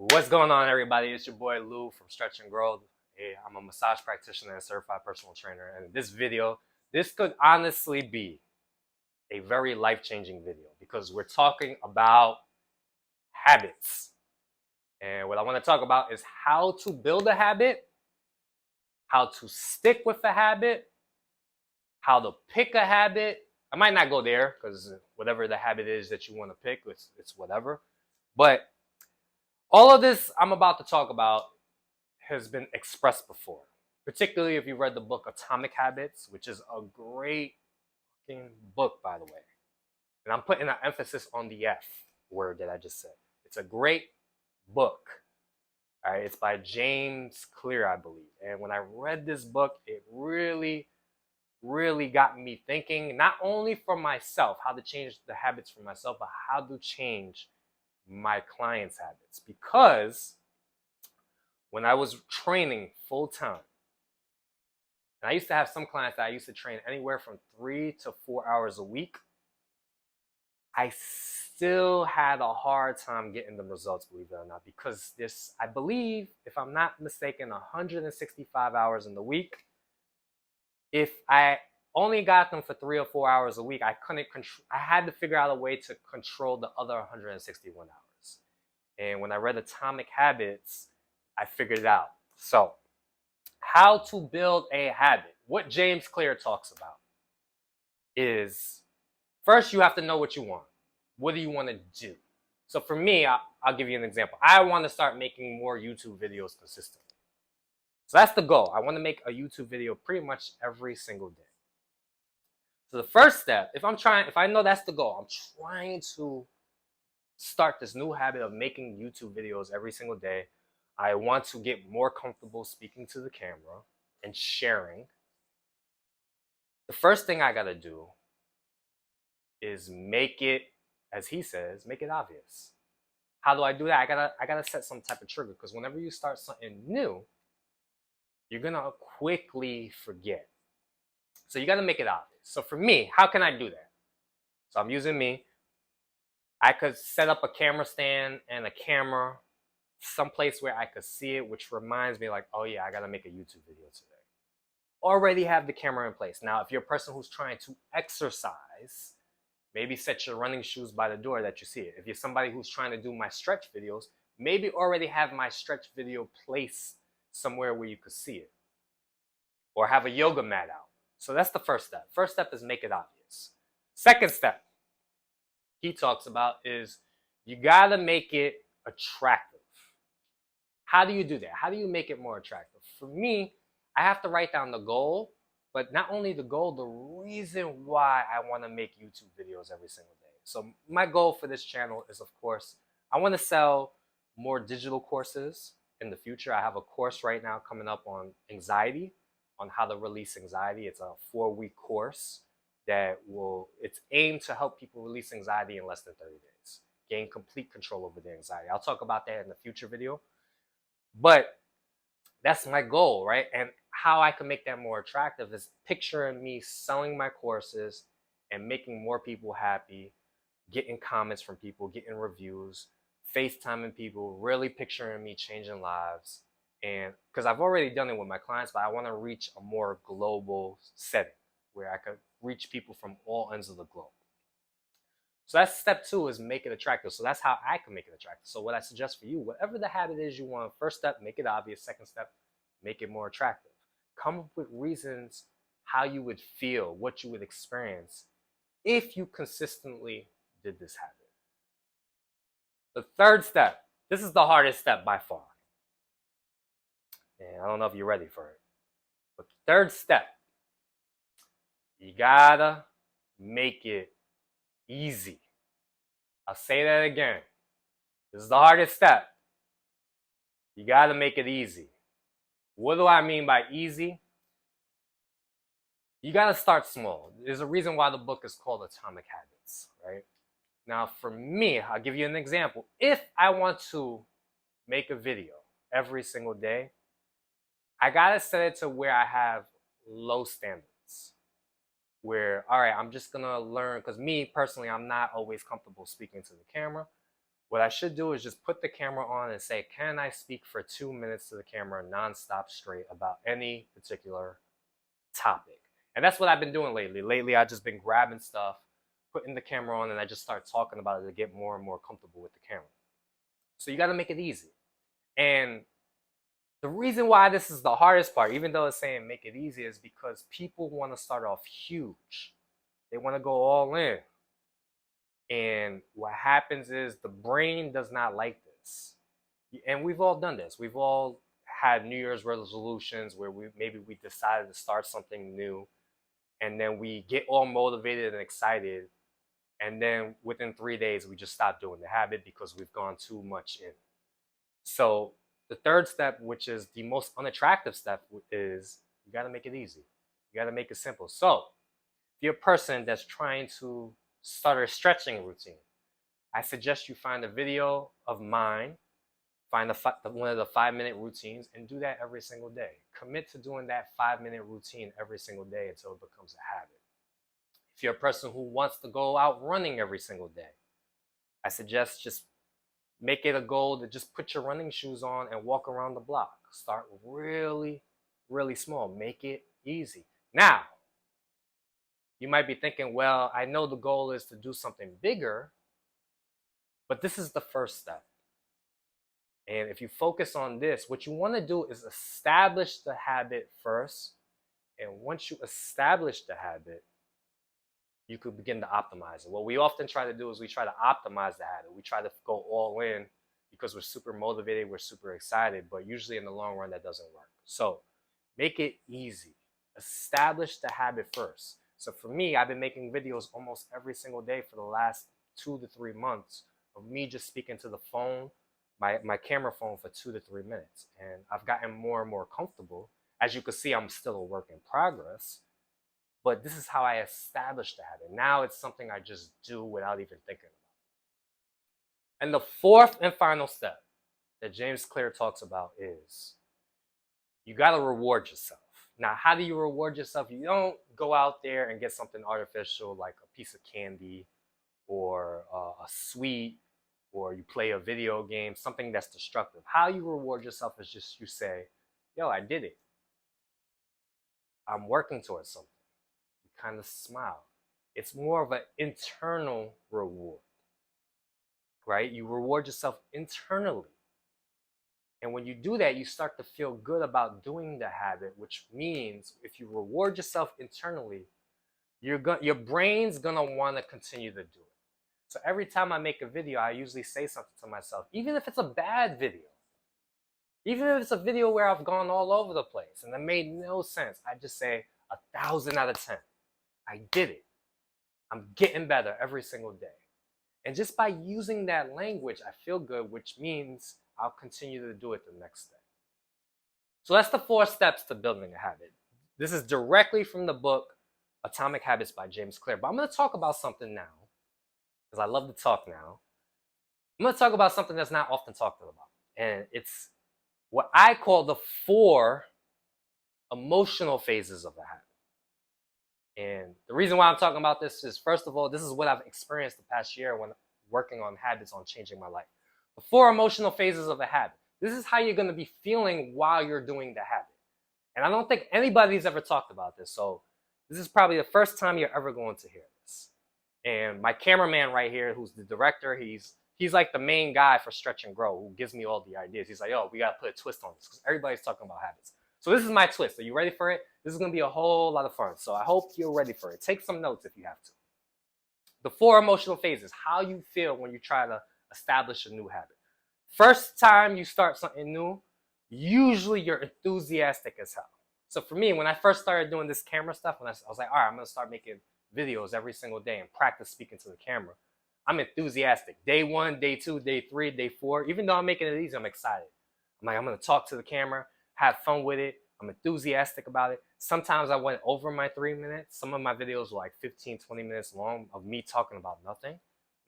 What's going on, everybody? It's your boy Lou from Stretch and Grow. Hey, I'm a massage practitioner and certified personal trainer. And in this video, this could honestly be a very life-changing video because we're talking about habits. And what I want to talk about is how to build a habit, how to stick with a habit, how to pick a habit. I might not go there because whatever the habit is that you want to pick, it's whatever. But all of this I'm about to talk about has been expressed before, particularly if you read the book Atomic Habits, which is a great fucking book, by the way. And I'm putting an emphasis on the F word that I just said. It's a great book. All right, it's by James Clear, I believe. And when I read this book, it really got me thinking, not only for myself, how to change the habits for myself, but how to change my clients' habits. Because when I was training full time, and I used to have some clients that I used to train anywhere from 3 to 4 hours a week, I still had a hard time getting the results, believe it or not, because this, I believe, if I'm not mistaken, 165 hours in the week. If I only got them for 3 or 4 hours a week, I couldn't control. I had to figure out a way to control the other 161 hours. And when I read Atomic Habits, I figured it out. So, how to build a habit. What James Clear talks about is first you have to know what you want. What do you want to do? So for me, I'll give you an example. I want to start making more YouTube videos consistently. So that's the goal. I want to make a YouTube video pretty much every single day. So the first step, if I know that's the goal, I'm trying to start this new habit of making YouTube videos every single day. I want to get more comfortable speaking to the camera and sharing. The first thing I gotta do is make it, as he says, make it obvious. How do I do that? I gotta set some type of trigger, because whenever you start something new, you're gonna quickly forget. So you gotta make it obvious. So for me, how can I do that? So I'm using me. I could set up a camera stand and a camera someplace where I could see it, which reminds me like, oh yeah, I gotta make a YouTube video today. Already have the camera in place. Now, if you're a person who's trying to exercise, maybe set your running shoes by the door that you see it. If you're somebody who's trying to do my stretch videos, maybe already have my stretch video placed somewhere where you could see it. Or have a yoga mat out. So that's the first step. First step is make it obvious. Second step he talks about is you gotta make it attractive. How do you do that? How do you make it more attractive? For me, I have to write down the goal, but not only the goal, the reason why I want to make YouTube videos every single day. So my goal for this channel is, of course, I want to sell more digital courses in the future. I have a course right now coming up on anxiety, on how to release anxiety. It's a 4-week course it's aimed to help people release anxiety in less than 30 days, gain complete control over their anxiety. I'll talk about that in the future video. But that's my goal, right? And how I can make that more attractive is picturing me selling my courses and making more people happy, getting comments from people, getting reviews, FaceTiming people, really picturing me changing lives. And because I've already done it with my clients, but I want to reach a more global setting where I could reach people from all ends of the globe. So that's step 2, is make it attractive. So that's how I can make it attractive. So what I suggest for you, whatever the habit is you want, first step, make it obvious. Second step, make it more attractive. Come up with reasons how you would feel, what you would experience if you consistently did this habit. The third step, this is the hardest step by far. And I don't know if you're ready for it. But the third step, you gotta make it easy. I'll say that again. This is the hardest step. You gotta make it easy. What do I mean by easy? You gotta start small. There's a reason why the book is called Atomic Habits, right? Now, for me, I'll give you an example. If I want to make a video every single day, I gotta set it to where I have low standards. Where, all right, I'm just gonna learn, because me personally, I'm not always comfortable speaking to the camera. What I should do is just put the camera on and say, can I speak for 2 minutes to the camera nonstop straight about any particular topic? And that's what I've been doing lately. Lately, I've just been grabbing stuff, putting the camera on, and I just start talking about it to get more and more comfortable with the camera. So you got to make it easy. And the reason why this is the hardest part, even though it's saying make it easy, is because people want to start off huge. They want to go all in. And what happens is the brain does not like this. And we've all done this. We've all had New Year's resolutions where maybe we decided to start something new, and then we get all motivated and excited, and then within 3 days we just stop doing the habit because we've gone too much in. So the third step, which is the most unattractive step, is you got to make it easy. You got to make it simple. So if you're a person that's trying to start a stretching routine, I suggest you find a video of mine, find one of the 5-minute routines, and do that every single day. Commit to doing that 5-minute routine every single day until it becomes a habit. If you're a person who wants to go out running every single day, I suggest just make it a goal to just put your running shoes on and walk around the block. Start really, really small. Make it easy. Now, you might be thinking, well, I know the goal is to do something bigger, but this is the first step. And if you focus on this, what you want to do is establish the habit first. And once you establish the habit, you could begin to optimize it. What we often try to do is we try to optimize the habit. We try to go all in because we're super motivated, we're super excited, but usually in the long run, that doesn't work. So make it easy. Establish the habit first. So for me, I've been making videos almost every single day for the last 2 to 3 months of me just speaking to the phone, my camera phone, for 2 to 3 minutes. And I've gotten more and more comfortable. As you can see, I'm still a work in progress. But this is how I established the habit. Now it's something I just do without even thinking about. And the fourth and final step that James Clear talks about is you got to reward yourself. Now, how do you reward yourself? You don't go out there and get something artificial like a piece of candy or a sweet, or you play a video game, something that's destructive. How you reward yourself is just you say, yo, I did it. I'm working towards something. Kind of smile. It's more of an internal reward, right? You reward yourself internally. And when you do that, you start to feel good about doing the habit, which means if you reward yourself internally, your brain's gonna want to continue to do it. So every time I make a video, I usually say something to myself, even if it's a bad video, even if it's a video where I've gone all over the place and it made no sense, I just say 1,000 out of 10. I did it. I'm getting better every single day. And just by using that language, I feel good, which means I'll continue to do it the next day. So that's the 4 steps to building a habit. This is directly from the book Atomic Habits by James Clear. But I'm going to talk about something now, because I love to talk now. I'm going to talk about something that's not often talked about. And it's what I call the 4 emotional phases of a habit. And the reason why I'm talking about this is, first of all, this is what I've experienced the past year when working on habits, on changing my life. The 4 emotional phases of a habit. This is how you're going to be feeling while you're doing the habit. And I don't think anybody's ever talked about this. So this is probably the first time you're ever going to hear this. And my cameraman right here, who's the director, he's like the main guy for Stretch and Grow, who gives me all the ideas. He's like, yo, we got to put a twist on this because everybody's talking about habits. So this is my twist. Are you ready for it? This is going to be a whole lot of fun. So I hope you're ready for it. Take some notes if you have to. The 4 emotional phases, how you feel when you try to establish a new habit. First time you start something new, usually you're enthusiastic as hell. So for me, when I first started doing this camera stuff, when I was like, all right, I'm going to start making videos every single day and practice speaking to the camera. I'm enthusiastic. Day 1, day 2, day 3, day 4. Even though I'm making it easy, I'm excited. I'm like, I'm going to talk to the camera, have fun with it. I'm enthusiastic about it. Sometimes I went over my 3 minutes. Some of my videos were like 15, 20 minutes long of me talking about nothing.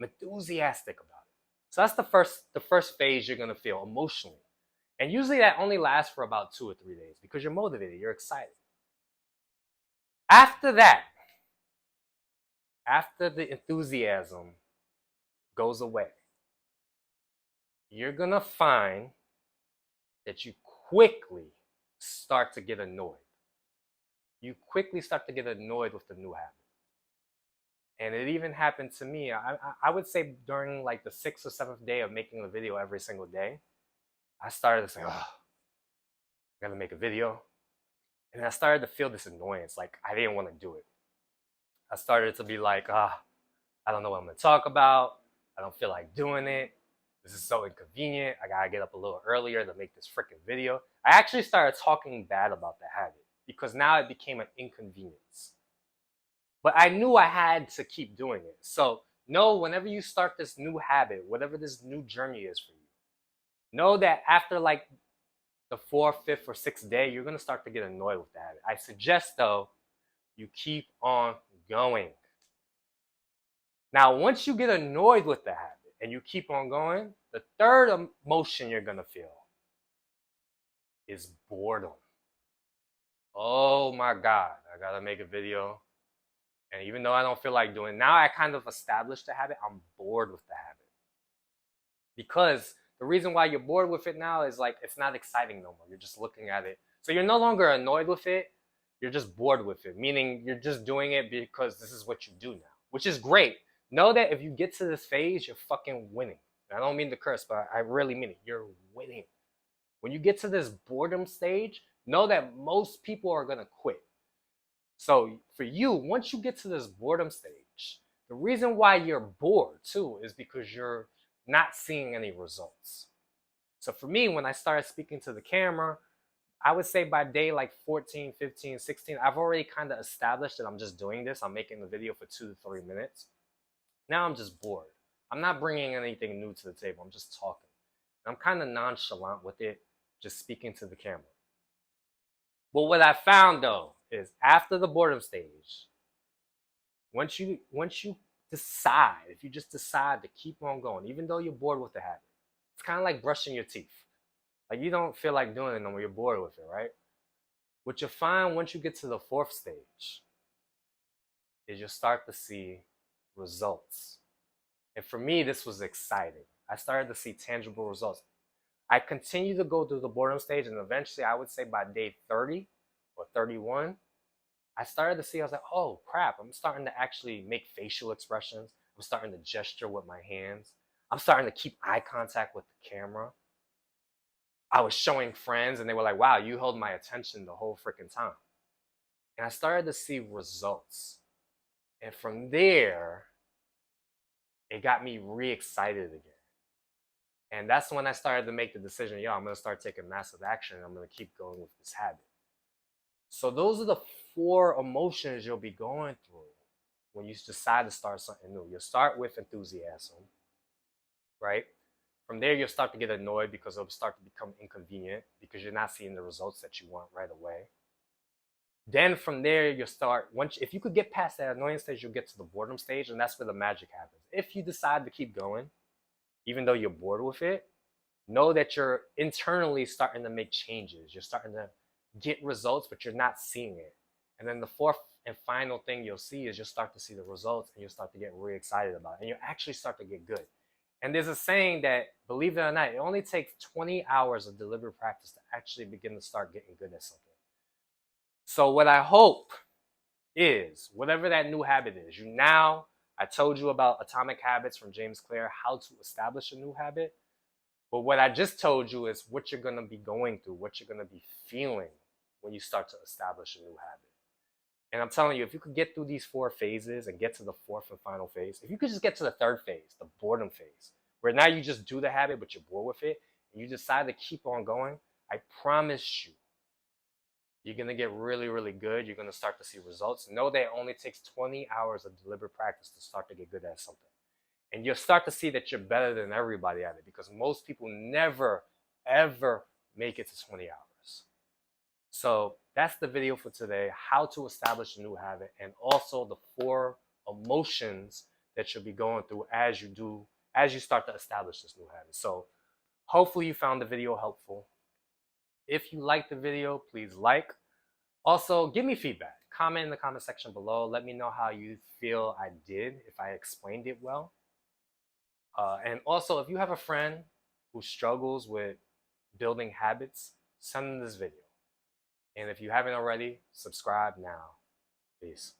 I'm enthusiastic about it. So that's the first phase you're going to feel emotionally. And usually that only lasts for about 2 or 3 days because you're motivated, you're excited. After that, after the enthusiasm goes away, you're gonna find that you quickly start to get annoyed. You quickly start to get annoyed with the new habit. And it even happened to me. I would say during like the 6th or 7th day of making a video every single day, I started to say, oh, I gotta make a video. And I started to feel this annoyance, like I didn't want to do it. I started to be like, I don't know what I'm gonna talk about. I don't feel like doing it. This is so inconvenient. I gotta get up a little earlier to make this freaking video. I actually started talking bad about the habit because now it became an inconvenience. But I knew I had to keep doing it. So know whenever you start this new habit, whatever this new journey is for you, know that after like the 4th, 5th, or 6th day, you're gonna start to get annoyed with the habit. I suggest though, you keep on going. Now, once you get annoyed with the habit and you keep on going, the third emotion you're gonna feel is boredom. Oh my God, I gotta make a video. And even though I don't feel like doing it, now I kind of established the habit, I'm bored with the habit. Because the reason why you're bored with it now is like it's not exciting no more. You're just looking at it. So you're no longer annoyed with it, you're just bored with it, meaning you're just doing it because this is what you do now, which is great. Know that if you get to this phase, you're fucking winning. And I don't mean to curse, but I really mean it. You're winning. When you get to this boredom stage, know that most people are gonna quit. So for you, once you get to this boredom stage, the reason why you're bored too is because you're not seeing any results. So for me, when I started speaking to the camera, I would say by day like 14, 15, 16, I've already kind of established that I'm just doing this. I'm making the video for 2 to 3 minutes. Now I'm just bored. I'm not bringing anything new to the table. I'm just talking. I'm kind of nonchalant with it, just speaking to the camera. But what I found though is after the boredom stage, once you decide, if you just decide to keep on going, even though you're bored with the habit, it's kind of like brushing your teeth. Like you don't feel like doing it no more, you're bored with it, right? What you'll find once you get to the 4th stage is you'll start to see results. And for me, this was exciting. I started to see tangible results. I continued to go through the boredom stage, and eventually, I would say by day 30 or 31, I started to see, I was like, oh crap, I'm starting to actually make facial expressions. I'm starting to gesture with my hands. I'm starting to keep eye contact with the camera. I was showing friends and they were like, wow, you held my attention the whole freaking time. And I started to see results. And from there, it got me re-excited again. And that's when I started to make the decision, yo, I'm gonna start taking massive action. I'm gonna keep going with this habit. So those are the 4 emotions you'll be going through when you decide to start something new. You'll start with enthusiasm, right? From there, you'll start to get annoyed because it'll start to become inconvenient because you're not seeing the results that you want right away. Then from there, you'll start, if you could get past that annoying stage, you'll get to the boredom stage, and that's where the magic happens. If you decide to keep going, even though you're bored with it, know that you're internally starting to make changes. You're starting to get results, but you're not seeing it. And then the 4th and final thing you'll see is you'll start to see the results and you'll start to get really excited about it. And you'll actually start to get good. And there's a saying that, believe it or not, it only takes 20 hours of deliberate practice to actually begin to start getting good at something. So what I hope is, whatever that new habit is, I told you about Atomic Habits from James Clear, how to establish a new habit. But what I just told you is what you're going to be going through, what you're going to be feeling when you start to establish a new habit. And I'm telling you, if you could get through these 4 phases and get to the 4th and final phase, if you could just get to the 3rd phase, the boredom phase, where now you just do the habit, but you're bored with it, and you decide to keep on going, I promise you, you're going to get really, really good. You're going to start to see results. Know that it only takes 20 hours of deliberate practice to start to get good at something. And you'll start to see that you're better than everybody at it because most people never, ever make it to 20 hours. So that's the video for today, how to establish a new habit, and also the 4 emotions that you'll be going through as you start to establish this new habit. So hopefully you found the video helpful. If you liked the video, please like. Also, give me feedback. Comment in the comment section below. Let me know how you feel I did, if I explained it well. And also, if you have a friend who struggles with building habits, send them this video. And if you haven't already, subscribe now. Peace.